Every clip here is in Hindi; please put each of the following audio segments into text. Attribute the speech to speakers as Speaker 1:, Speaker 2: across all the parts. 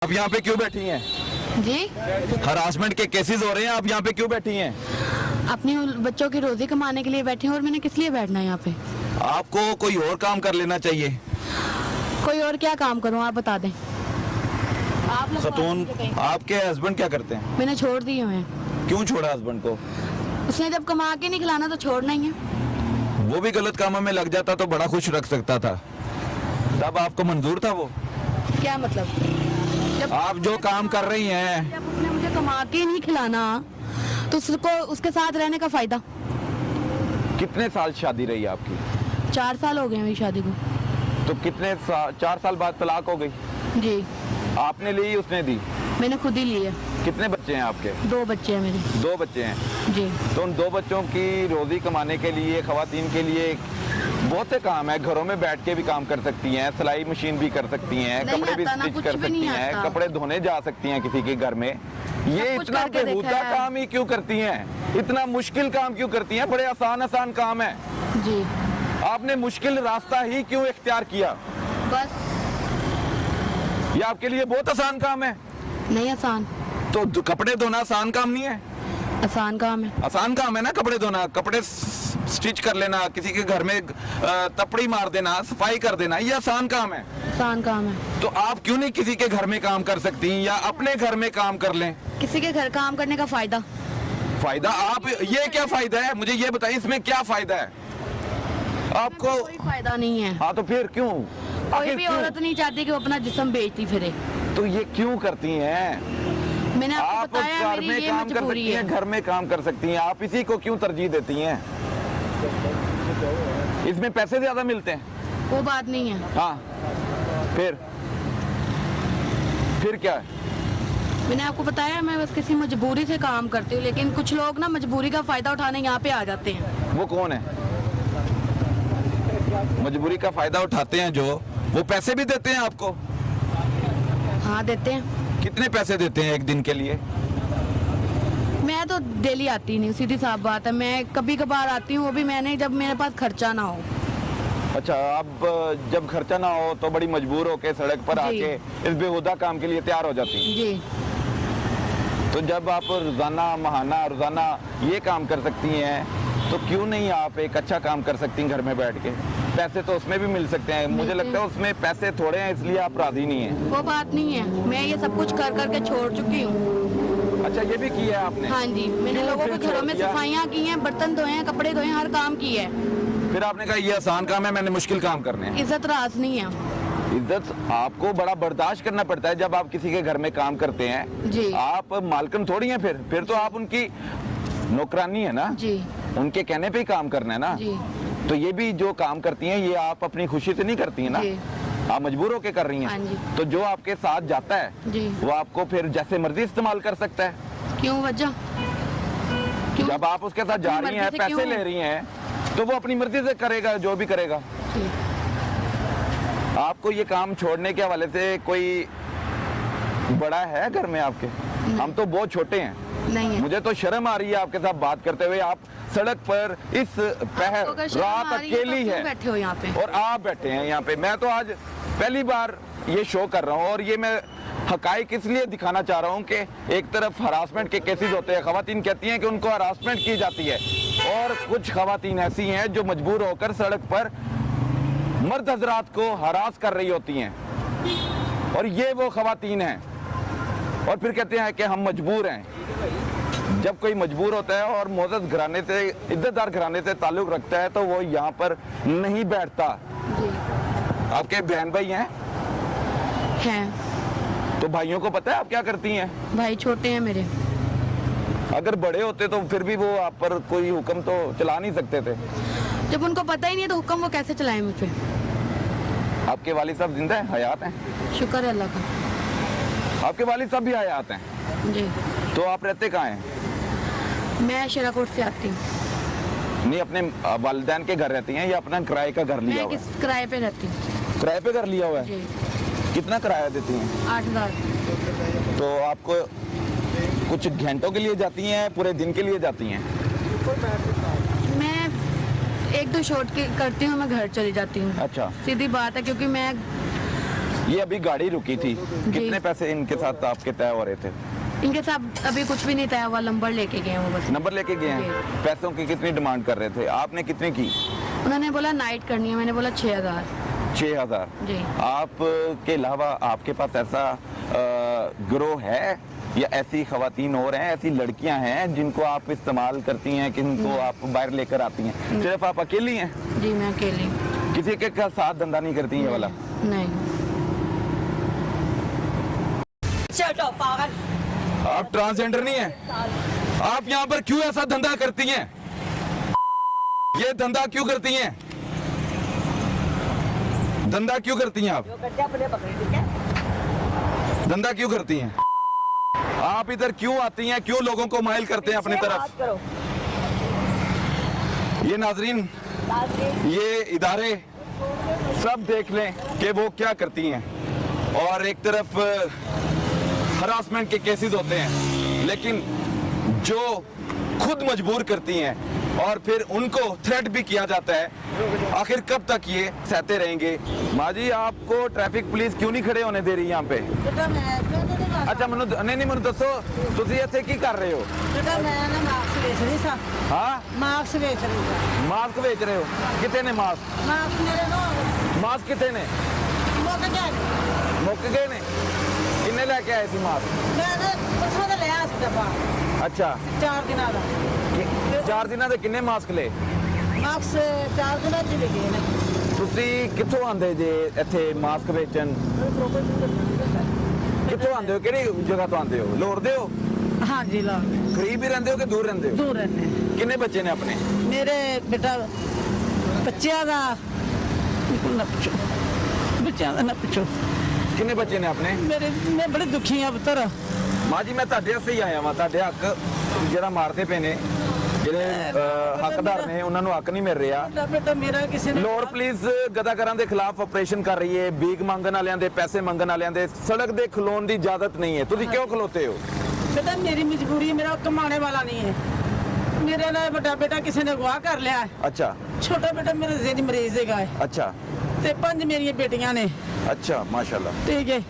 Speaker 1: आप यहाँ पे क्यों बैठी हैं?
Speaker 2: जी,
Speaker 1: हरासमेंट के केसेस हो रहे हैं, आप यहाँ पे क्यों बैठी हैं?
Speaker 2: अपनी बच्चों की रोजी कमाने के लिए बैठी हूँ। और मैंने किस लिए बैठना है यहाँ पे?
Speaker 1: आपको कोई और काम कर लेना चाहिए।
Speaker 2: कोई और क्या काम करूँ, आप बता दें। आप लोग
Speaker 1: खतून,
Speaker 2: मुझे कहें।
Speaker 1: आपके हस्बैंड क्या करते हैं?
Speaker 2: मैंने छोड़ दिए हुए हैं।
Speaker 1: क्यों छोड़ा हस्बैंड को?
Speaker 2: उसने जब कमा के नहीं खिलाना तो छोड़ना ही है।
Speaker 1: वो भी गलत कामों में लग जाता तो बड़ा खुश रख सकता था, तब आपको मंजूर था वो?
Speaker 2: क्या मतलब? जब
Speaker 1: आप जो काम कर रही हैं,
Speaker 2: जब उसने मुझे कमा के नहीं खिलाना तो उसको उसके साथ रहने का फायदा।
Speaker 1: कितने साल शादी रही आपकी?
Speaker 2: 4 साल हो गए मेरी शादी को।
Speaker 1: तो कितने 4 साल बाद तलाक हो गई?
Speaker 2: जी,
Speaker 1: आपने ली, उसने दी?
Speaker 2: मैंने खुद ही ली है।
Speaker 1: कितने बच्चे हैं आपके?
Speaker 2: 2 बच्चे हैं मेरे।
Speaker 1: 2 बच्चे हैं।
Speaker 2: जी,
Speaker 1: तो उन 2 बच्चों की रोजी कमाने के लिए खवातीन के लिए बहुत से काम है। घरों में बैठ के भी काम कर सकती हैं, सिलाई मशीन भी कर सकती हैं,
Speaker 2: नहीं
Speaker 1: कपड़े भी
Speaker 2: आता ना,
Speaker 1: स्टिच
Speaker 2: कुछ
Speaker 1: कर
Speaker 2: भी
Speaker 1: सकती
Speaker 2: नहीं
Speaker 1: हैं,
Speaker 2: आता।
Speaker 1: कपड़े धोने जा सकती हैं किसी के घर में। ये
Speaker 2: कुछ
Speaker 1: इतना
Speaker 2: करके
Speaker 1: बेहुदा
Speaker 2: देखा है।
Speaker 1: काम ही क्यों करती हैं? इतना मुश्किल काम क्यों करती हैं? बड़े आसान आसान काम है।
Speaker 2: जी,
Speaker 1: आपने मुश्किल रास्ता ही क्यों इख्तियार किया?
Speaker 2: बस
Speaker 1: ये आपके लिए बहुत आसान काम है।
Speaker 2: नहीं आसान।
Speaker 1: तो कपड़े धोना आसान काम नहीं है?
Speaker 2: आसान काम है।
Speaker 1: आसान काम है ना कपड़े धोना, कपड़े स्टिच कर लेना, किसी के घर में तपड़ी मार देना, सफाई कर देना, ये आसान काम है।
Speaker 2: आसान काम है।
Speaker 1: तो आप क्यों नहीं किसी के घर में काम कर सकती या अपने घर में काम कर लें?
Speaker 2: किसी के घर काम करने का फायदा?
Speaker 1: फायदा आप, ये क्या फायदा है मुझे ये बताइए, इसमें क्या फायदा है आपको?
Speaker 2: कोई फायदा नहीं है।
Speaker 1: हाँ तो फिर क्यों?
Speaker 2: कोई
Speaker 1: आखिर
Speaker 2: भी
Speaker 1: क्यों?
Speaker 2: औरत नहीं चाहती कि वो अपना जिस्म बेचती फिरे।
Speaker 1: तो ये क्यों करती हैं?
Speaker 2: मैंने आपको
Speaker 1: आप
Speaker 2: बताया
Speaker 1: घर
Speaker 2: मेरी
Speaker 1: में
Speaker 2: ये
Speaker 1: काम कर
Speaker 2: मजबूरी
Speaker 1: सकती हैं,
Speaker 2: है।
Speaker 1: घर में काम कर सकती हैं, आप इसी को क्यों तरजीह देती हैं? इसमें पैसे ज्यादा मिलते हैं।
Speaker 2: वो बात नहीं है।
Speaker 1: हाँ, फिर क्या है?
Speaker 2: मैंने आपको बताया मैं बस किसी मजबूरी से काम करती हूँ, लेकिन कुछ लोग ना मजबूरी का फायदा उठाने यहाँ पे आ जाते हैं।
Speaker 1: वो कौन है? मजबूरी का फायदा उठाते हैं जो, वो पैसे भी देते हैं आपको?
Speaker 2: हाँ देते हैं।
Speaker 1: कितने पैसे देते हैं एक दिन के लिए?
Speaker 2: मैं तो डेली आती नहीं, सीधी साफ बात है। मैं कभी कभार आती हूँ, वो भी मैंने जब मेरे पास खर्चा ना हो।
Speaker 1: अच्छा, अब जब खर्चा ना हो तो बड़ी मजबूर होके सड़क पर
Speaker 2: जी।
Speaker 1: आके इस बेहुदा काम के लिए तैयार हो जाती हैं।
Speaker 2: जी,
Speaker 1: तो जब आप रोजाना ये काम कर सकती हैं, तो क्यों नहीं आप एक अच्छा काम कर सकती हैं घर में बैठ के? पैसे तो उसमें भी मिल सकते हैं। मुझे लगता है उसमें पैसे थोड़े हैं, इसलिए आप राजी नहीं हैं।
Speaker 2: वो बात नहीं है। मैं ये सब कुछ कर करके छोड़ चुकी हूँ।
Speaker 1: अच्छा, ये भी किया है आपने?
Speaker 2: हाँ जी, मैंने
Speaker 1: क्यों
Speaker 2: लोगों
Speaker 1: फिर
Speaker 2: के घरों में
Speaker 1: छोड़ दिया?
Speaker 2: सफाइयाँ की हैं, बर्तन धोए हैं, कपड़े धोए हैं, हर काम की है।
Speaker 1: फिर आपने कहा ये आसान काम है, मैंने मुश्किल काम करने हैं।
Speaker 2: इज्जत राज नहीं है।
Speaker 1: इज्जत आपको बड़ा बर्दाश्त करना पड़ता है जब आप किसी के घर में काम करते हैं।
Speaker 2: जी।
Speaker 1: आप मालकन थोड़ी हैं, फिर तो आप उनकी नौकरानी है ना।
Speaker 2: जी,
Speaker 1: उनके कहने पे ही काम करना है ना।
Speaker 2: जी,
Speaker 1: तो ये भी जो काम करती हैं, ये आप अपनी खुशी से नहीं करती हैं ना,
Speaker 2: जी।
Speaker 1: आप मजबूर होके कर रही
Speaker 2: हाँ
Speaker 1: हैं।
Speaker 2: जी।
Speaker 1: तो जो आपके साथ जाता है
Speaker 2: जी।
Speaker 1: वो आपको फिर जैसे मर्जी इस्तेमाल कर सकता है।
Speaker 2: क्यों वजह? क्यों?
Speaker 1: जब आप उसके साथ जा
Speaker 2: अपनी
Speaker 1: रही हैं,
Speaker 2: मर्जी से
Speaker 1: पैसे
Speaker 2: क्यों?
Speaker 1: ले रही हैं, तो वो अपनी मर्जी से करेगा जो भी करेगा।
Speaker 2: जी।
Speaker 1: आपको ये काम छोड़ने के हवाले से कोई बड़ा है घर में आपके? हम तो बहुत छोटे हैं,
Speaker 2: नहीं है।
Speaker 1: मुझे तो शर्म आ रही है आपके साथ बात करते हुए। आप सड़क पर इस पहर
Speaker 2: आपको अगर शर्म
Speaker 1: रात
Speaker 2: आ रही है तो
Speaker 1: अकेली
Speaker 2: क्यों
Speaker 1: है
Speaker 2: बैठे हो यहाँ पे?
Speaker 1: और आप बैठे हैं यहाँ पे। मैं तो आज पहली बार ये शो कर रहा हूँ और ये मैं हकाइक इसलिए दिखाना चाह रहा हूँ कि एक तरफ हरासमेंट के केसेस होते हैं, खवातीन कहती हैं कि उनको हरासमेंट की जाती है, और कुछ खवातीन ऐसी हैं जो मजबूर होकर सड़क पर मर्द हजरात को हरास कर रही होती हैं, और ये वो खवातीन हैं, और फिर कहते हैं कि हम मजबूर हैं। जब कोई मजबूर होता है और मोअज़्ज़ज़ घराने से, इज्जतदार घराने से ताल्लुक़ रखता है, तो वो यहाँ पर नहीं बैठता।
Speaker 2: जी,
Speaker 1: आपके बहन भाई हैं?
Speaker 2: हैं।
Speaker 1: तो भाइयों को पता है आप क्या करती हैं?
Speaker 2: भाई छोटे हैं मेरे।
Speaker 1: अगर बड़े होते तो फिर भी वो आप पर कोई हुक्म तो चला नहीं सकते थे।
Speaker 2: जब उनको पता ही नहीं है तो हुक्म वो कैसे चलाएं मुझ पे?
Speaker 1: आपके वालिद साहब जिंदा हैं, हयात हैं?
Speaker 2: शुक्र है अल्लाह का।
Speaker 1: आपके वालिद साहब भी हयात हैं?
Speaker 2: जी,
Speaker 1: तो आप रहते कहाँ हैं?
Speaker 2: मैं शेराकोट से आती हूँ।
Speaker 1: नहीं, अपने वालिदैन के घर रहती हैं या अपना किराए का घर लिया
Speaker 2: मैं
Speaker 1: हुआ है?
Speaker 2: किस किराए पे रहती हूँ?
Speaker 1: किराए पे घर लिया हुआ है?
Speaker 2: जी,
Speaker 1: कितना किराया देती हैं?
Speaker 2: 8,000।
Speaker 1: तो आपको कुछ घंटों के लिए जाती हैं, पूरे दिन के लिए जाती हैं?
Speaker 2: मैं 1-2 शॉट करती हूँ, मैं घर चली जाती हूँ।
Speaker 1: अच्छा,
Speaker 2: सीधी बात है, क्योंकि मैं
Speaker 1: ये अभी गाड़ी रुकी थी, कितने पैसे इनके साथ आपके तय हो रहे थे?
Speaker 2: इनके साथ अभी कुछ भी नहीं तय हुआ, नंबर लेके गए हैं वो बस।
Speaker 1: नंबर लेके गए हैं। पैसों की कितनी डिमांड कर रहे थे, आपने कितनी की?
Speaker 2: उन्होंने बोला नाइट करनी है, मैंने बोला 6000।
Speaker 1: 6000।
Speaker 2: जी।
Speaker 1: आपके अलावा आपके पास ऐसा गिरोह है या ऐसी खवातीन और हैं, ऐसी लड़कियां हैं जिनको आप इस्तेमाल करती हैं, जिनको आप बाहर लेकर आती हैं? सिर्फ आप अकेली हैं?
Speaker 2: जी मैं अकेली हूँ।
Speaker 1: किसी के का साथ धंधा नहीं करती ये वाला?
Speaker 2: नहीं।
Speaker 1: आप ट्रांसजेंडर नहीं है? आप यहाँ पर क्यों ऐसा धंधा करती हैं? ये धंधा क्यों करती हैं? धंधा क्यों करती हैं आप? धंधा क्यों करती हैं? आप इधर क्यों आती हैं, क्यों लोगों को माइल करते हैं अपनी तरफ? ये नाजरीन, ये इदारे सब देख लें कि वो क्या करती हैं। और एक तरफ हरासमेंट के केसेस होते हैं, लेकिन जो खुद मजबूर करती हैं और फिर उनको थ्रेट भी किया जाता है। आखिर कब तक ये सहते रहेंगे? माँ जी, आपको ट्रैफिक पुलिस क्यों नहीं खड़े होने दे रही यहाँ पे? अच्छा ਮੈਨੂੰ ਨਹੀਂ ਮੈਨੂੰ ਦੱਸੋ ਤੁਸੀਂ ਇੱਥੇ ਕੀ ਕਰ ਰਹੇ ਹੋ?
Speaker 3: ਬੇਟਾ ਮੈਂ ਨਾ ਮਾਸਕ ਵੇਚ ਰਹੀ ਸਾਂ।
Speaker 1: ਹਾਂ,
Speaker 3: ਮਾਸਕ ਵੇਚ ਰਹੀ ਸਾਂ।
Speaker 1: ਮਾਸਕ ਵੇਚ ਰਹੇ ਹੋ? ਕਿੱਥੇ ਨੇ ਮਾਸਕ?
Speaker 3: ਮਾਸਕ ਮੇਰੇ ਨੂੰ
Speaker 1: ਮਾਸਕ ਕਿੱਥੇ ਨੇ?
Speaker 3: ਮੁੱਕ ਗਿਆ।
Speaker 1: ਮੁੱਕ ਗਏ ਨੇ? ਕਿੰਨੇ ਲੈ ਕੇ ਆਏ ਸੀ ਮਾਸਕ?
Speaker 3: ਮੈਂ ਨਾ ਪਰਸੋਂ ਦਾ ਲਿਆ ਸੀ ਡੱਬਾ
Speaker 1: ਅੱਛਾ,
Speaker 3: 4 ਦਿਨਾਂ ਦਾ।
Speaker 1: 4 ਦਿਨਾਂ ਦੇ ਕਿੰਨੇ ਮਾਸਕ ਲਏ?
Speaker 3: ਮਾਸਕ 4 ਦਿਨਾਂ ਚ ਵਿਕੇ ਨੇ।
Speaker 1: ਤੁਸੀਂ ਕਿੱਥੋਂ ਆਂਦੇ ਜੇ ਇੱਥੇ ਮਾਸਕ ਵੇਚਣ? ਕਿੱਥੋਂ ਆਂਦੇ ਹੋ, ਕਿਹੜੀ ਜਗ੍ਹਾ ਤੋਂ ਆਂਦੇ ਹੋ? ਲਾਹੌਰ ਦੇ ਹੋ?
Speaker 3: ਹਾਂਜੀ ਲਾ
Speaker 1: ਕਰੀਬ ਹੀ ਰਹਿੰਦੇ ਹੋ ਕਿ ਦੂਰ ਰਹਿੰਦੇ ਹੋ?
Speaker 3: ਦੂਰ ਰਹਿੰਦੇ।
Speaker 1: ਕਿੰਨੇ ਬੱਚੇ ਨੇ ਆਪਣੇ?
Speaker 3: ਮੇਰੇ ਬੇਟਾ ਬੱਚਿਆਂ ਦਾ ਨਾ ਪੁੱਛੋ, ਬੱਚਿਆਂ ਦਾ ਨਾ ਪੁੱਛੋ।
Speaker 1: ਕਿੰਨੇ ਬੱਚੇ ਨੇ ਆਪਣੇ?
Speaker 3: ਮੈਂ ਬੜੀ ਦੁਖੀ ਆ ਪੁੱਤਰ।
Speaker 1: ਮਾਂ ਜੀ, ਮੈਂ ਤੁਹਾਡੇ ਵਾਸਤੇ ਹੀ ਆਇਆ ਵਾਂ। ਤੁਹਾਡੇ ਹੱਕ ਜਿਹੜਾ ਮਾਰਦੇ ਪਏ ਨੇ, ਜਿਹੜੇ ਹੱਕਦਾਰ ਨੇ, ਉਹਨਾਂ ਨੂੰ ਹੱਕ ਨਹੀਂ ਮਿਲ ਰਿਹਾ।
Speaker 3: ਬੇਟਾ ਮੇਰਾ ਕਿਸੇ ਨੇ
Speaker 1: ਲਾਹੌਰ ਪੁਲਿਸ ਗਦਾਕਾਰਾਂ ਦੇ ਖਿਲਾਫ ਆਪਰੇਸ਼ਨ ਕਰ ਰਹੀ ਹੈ। ਭੀਖ ਮੰਗਣ ਵਾਲਿਆਂ ਦੇ, ਪੈਸੇ ਮੰਗਣ ਵਾਲਿਆਂ ਦੇ ਸੜਕ ਦੇ ਖਲੋਣ ਦੀ ਇਜਾਜ਼ਤ ਨਹੀਂ ਹੈ। ਤੁਸੀਂ ਕਿਉਂ ਖਲੋਤੇ ਹੋ?
Speaker 3: ਬੇਟਾ ਮੇਰੀ ਮਜਬੂਰੀ ਹੈ, ਮੇਰਾ ਕਮਾਣੇ ਵਾਲਾ ਨਹੀਂ ਹੈ। ਮੇਰੇ ਨਾਲ ਵੱਡਾ ਬੇਟਾ ਕਿਸੇ ਨੇ ਅਗਵਾ ਕਰ ਲਿਆ ਹੈ।
Speaker 1: ਅੱਛਾ
Speaker 3: ਛੋਟਾ ਬੇਟਾ ਮੇਰਾ ਜ਼ਹਿਨੀ ਮਰੀਜ਼ ਹੈਗਾ ਹੈ
Speaker 1: ਅੱਛਾ
Speaker 3: ਤੇ 5 ਮੇਰੀਆਂ ਬੇਟੀਆਂ ਨੇ।
Speaker 1: ਅੱਛਾ, ਮਾਸ਼ਾਅੱਲਾ।
Speaker 3: ਠੀਕ ਹੈ,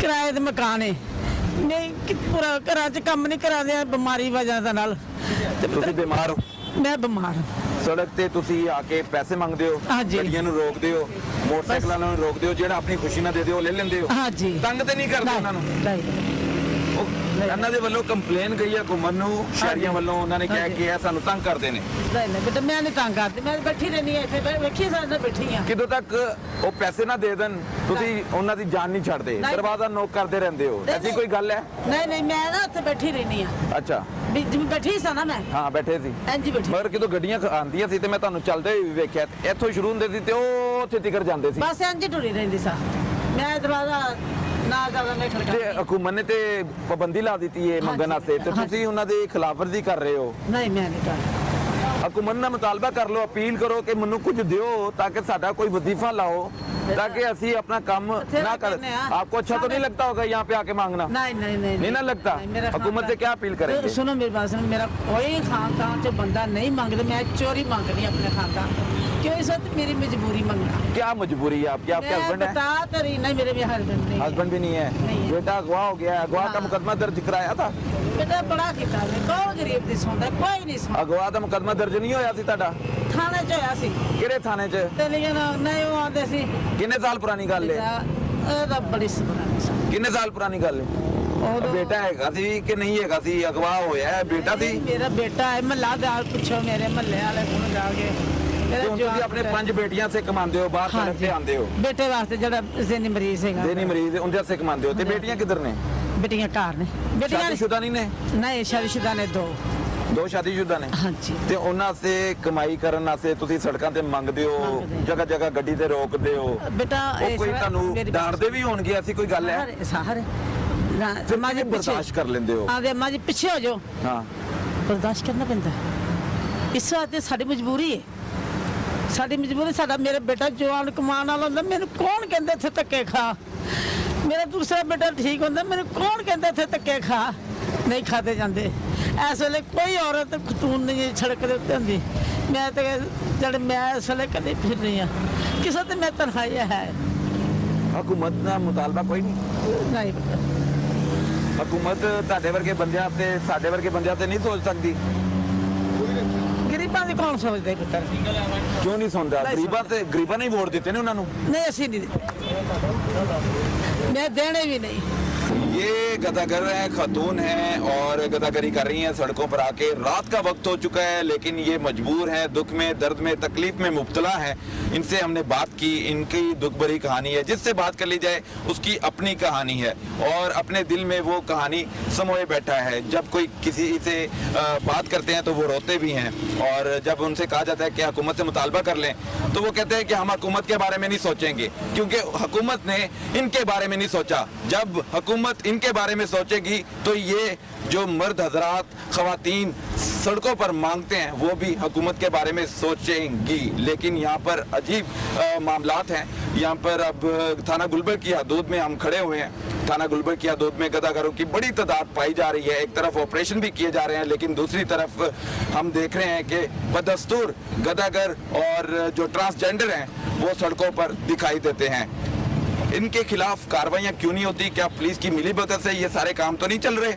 Speaker 3: ਕਿਰਾਏ ਦੇ ਮਕਾਨ ਹੈ। ਮੈਂ ਪੂਰਾ ਘਰਾਂ 'ਚ ਕੰਮ ਨਹੀਂ ਕਰਾਉਂਦੇ ਆ ਬਿਮਾਰੀ ਵਜ੍ਹਾ ਦੇ ਨਾਲ। ਤੇ
Speaker 1: ਤੁਸੀਂ ਬਿਮਾਰ ਹੋ?
Speaker 3: ਮੈਂ ਬਿਮਾਰ ਹਾਂ।
Speaker 1: ਸੜਕ ਤੇ ਤੁਸੀਂ ਆ ਕੇ ਪੈਸੇ ਮੰਗਦੇ ਹੋ,
Speaker 3: ਹਾਂਜੀ।
Speaker 1: ਗੱਡੀਆਂ ਨੂੰ ਰੋਕਦੇ ਹੋ, ਮੋਟਰਸਾਈਕਲਾਂ ਨੂੰ ਰੋਕਦੇ ਹੋ, ਜਿਹੜਾ ਆਪਣੀ ਖੁਸ਼ੀ ਨਾਲ ਦੇ ਦਿਓ ਲੈ ਲੈਂਦੇ ਹੋ।
Speaker 3: ਹਾਂਜੀ।
Speaker 1: ਤੰਗ ਤੇ ਨਹੀਂ ਕਰਦੇ ਉਹਨਾਂ ਨੂੰ? ਇਹਨਾਂ ਦੇ ਵੱਲੋਂ ਕੰਪਲੇਨ ਗਈ ਹੈ ਹੁਕੂਮਤ ਨੂੰ, ਸ਼ਹਿਰੀਆਂ ਵੱਲੋਂ। ਉਹਨਾਂ ਨੇ ਕਿਹਾ ਕਿ ਇਹ ਸਾਨੂੰ ਤੰਗ ਕਰਦੇ ਨੇ।
Speaker 3: ਨਹੀਂ ਬੇਟਾ ਮੈਂ ਨਹੀਂ ਤੰਗ ਕਰਦੀ, ਮੈਂ ਬੈਠੀ ਰਹਿੰਦੀ ਹਾਂ ਇੱਥੇ। ਵੇਖੀ ਸਾਡੇ ਨਾਲ ਬੈਠੀ ਹਾਂ।
Speaker 1: ਕਿਦੋਂ ਤੱਕ ਉਹ ਪੈਸੇ ਨਾ ਦੇ ਦੇਣ ਤੁਸੀਂ ਉਹਨਾਂ ਦੀ ਜਾਨ ਨਹੀਂ ਛੱਡਦੇ,
Speaker 3: ਨਹੀਂ।
Speaker 1: ਦਰਵਾਜ਼ਾ ਨੋਕ ਕਰਦੇ ਰਹਿੰਦੇ ਹੋ? ਐਸੀ ਕੋਈ ਗੱਲ ਹੈ?
Speaker 3: ਨਹੀਂ ਮੈਂ ਨਾ ਉੱਥੇ ਬੈਠੀ ਰਹਿੰਦੀ ਹਾਂ।
Speaker 1: ਅੱਛਾ,
Speaker 3: ਵੀ ਜਿਵੇਂ ਬੈਠੀ ਸਾਂ ਨਾ ਮੈਂ
Speaker 1: ਹਾਂ ਬੈਠੇ ਸੀ।
Speaker 3: ਇੰਝ ਬੈਠੀ।
Speaker 1: ਮਗਰ ਕਿਦੋਂ ਗੱਡੀਆਂ ਆਉਂਦੀਆਂ ਸੀ ਤੇ ਮੈਂ ਤੁਹਾਨੂੰ ਚੱਲਦੇ ਹੋਏ ਵੀ ਵੇਖਿਆ, ਇੱਥੋਂ ਸ਼ੁਰੂ ਹੁੰਦੇ ਸੀ ਤੇ ਉਹ ਉੱਥੇ ਤੀਕਰ ਜਾਂਦੇ ਸੀ।
Speaker 3: ਬਸ ਇੰਝ ਟੁਰੀ ਰਹਿੰਦੀ ਸਾਂ ਮੈਂ। ਦਰਵਾਜ਼ਾ ਨਾ ਜ਼ਿਆਦਾ ਮੈਂ
Speaker 1: ਤੇ
Speaker 3: ਖੜਕਾ।
Speaker 1: ਹਕੂਮਤ ਨੇ ਤੇ ਪਾਬੰਦੀ ਲਾ ਦਿੱਤੀ ਹੈ ਮੰਗਣ ਵਾਸਤੇ, ਤੇ ਤੁਸੀਂ ਉਹਨਾਂ ਦੀ ਖਿਲਾਫਵਰਜ਼ੀ ਕਰ ਰਹੇ ਹੋ।
Speaker 3: ਨਹੀਂ ਮੈਂ ਨਹੀਂ ਕਰਦੀ।
Speaker 1: ਹਕੂਮਤ ਨਾਲ ਮੁਤਾਲਬਾ ਕਰ ਲਓ, ਅਪੀਲ ਕਰੋ ਕਿ ਮੈਨੂੰ ਕੁਝ ਦਿਓ ਤਾਂ ਕਿ ਸਾਡਾ ਕੋਈ ਵਜ਼ੀਫਾ ਲਾਓ, ताकि ਅਸੀਂ अपना काम ना कर। आपको अच्छा तो नहीं लगता होगा यहाँ पे आके मांगना? नहीं ना लगता? हुकूमत से क्या अपील करेंगे?
Speaker 3: सुनो मेरी बात सुनो, मेरा कोई खानदान से बंदा नहीं मांगता, मैं चोरी मांग रही अपने खानदान। क्यों? इस वक्त मेरी मजबूरी मांगना।
Speaker 1: क्या मजबूरी है आपकी? आपके हस्बैंड है?
Speaker 3: बता तो रही। नहीं मेरे भी हस्बैंड नहीं।
Speaker 1: हस्बैंड भी नहीं है? बेटा अगवा हो गया है, अगवा का मुकदमा दर्ज कराया था?
Speaker 3: बेटा बड़ा किया कौन गरीब दी सुनता, कोई नहीं सुनता।
Speaker 1: अगवा का मुकदमा दर्ज नहीं होया सी ਤੁਹਾਡਾ?
Speaker 3: थाने च होया सी।
Speaker 1: ਕਿਹੜੇ ਥਾਣੇ 'ਚ?
Speaker 3: ਤੇ ਲੇਕਿਨ ਨਹੀਂ ਉਹ ਆਂਦੇ ਸੀ।
Speaker 1: ਕਿੰਨੇ ਸਾਲ ਪੁਰਾਣੀ ਗੱਲ ਹੈ?
Speaker 3: ਇਹਦਾ ਬੜੀ ਪੁਰਾਣੀ ਸੀ।
Speaker 1: ਕਿੰਨੇ ਸਾਲ ਪੁਰਾਣੀ ਗੱਲ ਹੈ? ਬੇਟਾ ਹੈਗਾ ਸੀ ਕਿ ਨਹੀਂ ਹੈਗਾ ਸੀ? ਅਗਵਾ ਹੋਇਆ ਹੈ ਬੇਟਾ ਸੀ?
Speaker 3: ਮੇਰਾ ਬੇਟਾ ਹੈ। ਮਹੱਲਾ ਦਾ ਪੁੱਛੋ ਮੇਰੇ ਮਹੱਲੇ ਵਾਲੇ ਕੋਲ ਜਾ ਕੇ।
Speaker 1: ਤੁਸੀਂ ਆਪਣੇ 5 ਬੇਟੀਆਂ ਸੇ ਕਮਾਉਂਦੇ ਹੋ, ਬਾਹਰ ਸੜਕ ਤੇ ਆਉਂਦੇ ਹੋ?
Speaker 3: ਬੇਟੇ ਵਾਸਤੇ ਜਿਹੜਾ ਜ਼ਹਿਨੀ ਮਰੀਜ਼ ਹੈਗਾ।
Speaker 1: ਜ਼ਹਿਨੀ ਮਰੀਜ਼ ਉਹਦੇ ਵਾਸਤੇ ਕਮਾਉਂਦੇ ਹੋ। ਤੇ ਬੇਟੀਆਂ ਕਿੱਧਰ ਨੇ?
Speaker 3: ਬੇਟੀਆਂ ਘਰ ਨੇ। ਬੇਟੀਆਂ
Speaker 1: ਸ਼ਾਦੀशुदा नहीं ने?
Speaker 3: ਨਹੀਂ ਸ਼ਾਦੀशुदा ਨੇ ਦੋ
Speaker 1: ਸ਼ਾਦੀशुदा ਨੇ।
Speaker 3: ਹਾਂਜੀ।
Speaker 1: ਤੇ ਉਹਨਾਂ ਵਾਸਤੇ ਕਮਾਈ ਕਰਨ ਵਾਸਤੇ ਤੁਸੀਂ ਸੜਕਾਂ ਤੇ ਮੰਗਦੇ ਹੋ, ਜਗ੍ਹਾ ਜਗ੍ਹਾ ਗੱਡੀ ਤੇ ਰੋਕਦੇ ਹੋ।
Speaker 3: ਬੇਟਾ
Speaker 1: ਉਹ ਕੋਈ ਤੁਹਾਨੂੰ ਡਾਂਟਦੇ ਵੀ ਹੋਣਗੇ, ਐਸੀ ਕੋਈ ਗੱਲ ਹੈ?
Speaker 3: ਸਾਰੇ
Speaker 1: ਮਾਂ ਜੀ ਬਰਦਾਸ਼ਤ ਕਰ ਲੈਂਦੇ ਹੋ?
Speaker 3: ਆਦੇ ਮਾਂ ਜੀ ਪਿੱਛੇ ਹੋ ਜਾਓ।
Speaker 1: ਹਾਂ,
Speaker 3: ਬਰਦਾਸ਼ਤ ਕਰਨਾ ਪੈਂਦਾ। ਇਸ ਵਾਸਤੇ ਸਾਡੀ ਮਜਬੂਰੀ ਹੈ। ਸਾਡੀ ਮਜਬੂਰੀ। ਸਾਡਾ ਮੇਰਾ ਬੇਟਾ ਜਵਾਨ ਕਮਾਉਣ ਵਾਲਾ ਹੁੰਦਾ, ਮੈਨੂੰ ਕੌਣ ਕਹਿੰਦਾ ਇੱਥੇ ਧੱਕੇ ਖਾ। ਮੇਰਾ ਦੂਸਰਾ ਬੇਟਾ ਠੀਕ ਹੁੰਦਾ, ਮੈਨੂੰ ਕੌਣ ਕਹਿੰਦਾ ਇੱਥੇ ਧੱਕੇ ਖਾ। ਨਹੀਂ ਖਾਦੇ ਜਾਂਦੇ। ਇਸ ਵੇਲੇ ਕੋਈ ਔਰਤ ਖਤੂਨ ਨਹੀਂ ਸੜਕ ਦੇ ਉੱਤੇ ਹੁੰਦੀ। ਮੈਂ ਤੇ ਜਿਹੜੇ ਮੈਂ ਇਸ ਵੇਲੇ ਕਦੇ ਫਿਰ ਰਹੀ ਹਾਂ ਕਿਸੇ ਤੇ ਮੈਂ ਤਨਖਾਹੀਆ ਹੈ।
Speaker 1: ਹਕੂਮਤ ਦਾ ਮੁਤਾਲਬਾ ਕੋਈ ਨਹੀਂ
Speaker 3: ਨਹੀਂ ਪਤਾ
Speaker 1: ਹਕੂਮਤ ਤੁਹਾਡੇ ਵਰਗੇ ਬੰਦਿਆਂ ਤੇ ਸਾਡੇ ਵਰਗੇ ਬੰਦਿਆਂ ਤੇ ਨਹੀਂ ਸੋਚ ਸਕਦੀ
Speaker 3: ਗਰੀਬਾਂ ਦੀ ਕੌਣ ਸੋਚਦਾ ਪੁੱਤਰ
Speaker 1: ਕਿਉਂ ਨਹੀਂ ਸੁਣਦਾ
Speaker 3: ਨਹੀਂ
Speaker 1: ਗਰੀਬਾਂ ਨੇ ਹੀ ਵੋਟ ਦਿੱਤੇ ਨੇ ਉਹਨਾਂ ਨੂੰ
Speaker 3: ਨਹੀਂ ਅਸੀਂ ਨਹੀਂ ਦਿੱਤੇ ਮੈਂ ਦੇਣੇ ਵੀ नहीं
Speaker 1: ये गदागर है, खातून है और गदागरी कर रही हैं सड़कों पर आके। रात का वक्त हो चुका है लेकिन ये मजबूर है, दुख में, दर्द में, तकलीफ में मुब्तला है। इनसे हमने बात की, इनकी दुख भरी कहानी है। जिससे बात कर ली जाए उसकी अपनी कहानी है और अपने दिल में वो कहानी समोए बैठा है। जब कोई किसी से बात करते हैं तो वो रोते भी हैं और जब उनसे कहा जाता है कि हुकूमत से मुतालबा कर लें तो वो कहते हैं कि हम हुकूमत के बारे में नहीं सोचेंगे क्योंकि हुकूमत ने इनके बारे में नहीं सोचा। जब हुकूमत इनके बारे में सोचेगी तो ये जो मर्द हजरात खवातीन सड़कों पर मांगते हैं वो भी हुकूमत के बारे में सोचेंगी। लेकिन यहाँ पर अजीब मामलात हैं। यहाँ पर अब थाना गुलबर्ग की हदूद में हम खड़े हुए हैं। थाना गुलबर्ग की हदूद में गदागरों की बड़ी तादाद पाई जा रही है। एक तरफ ऑपरेशन भी किए जा रहे हैं लेकिन दूसरी तरफ हम देख रहे हैं कि बदस्तूर गदागर और जो ट्रांसजेंडर हैं वो सड़कों पर दिखाई देते हैं। इनके खिलाफ कार्रवाइयां क्यों नहीं होती? क्या पुलिस की मिलीभगत से ये सारे काम तो नहीं चल रहे?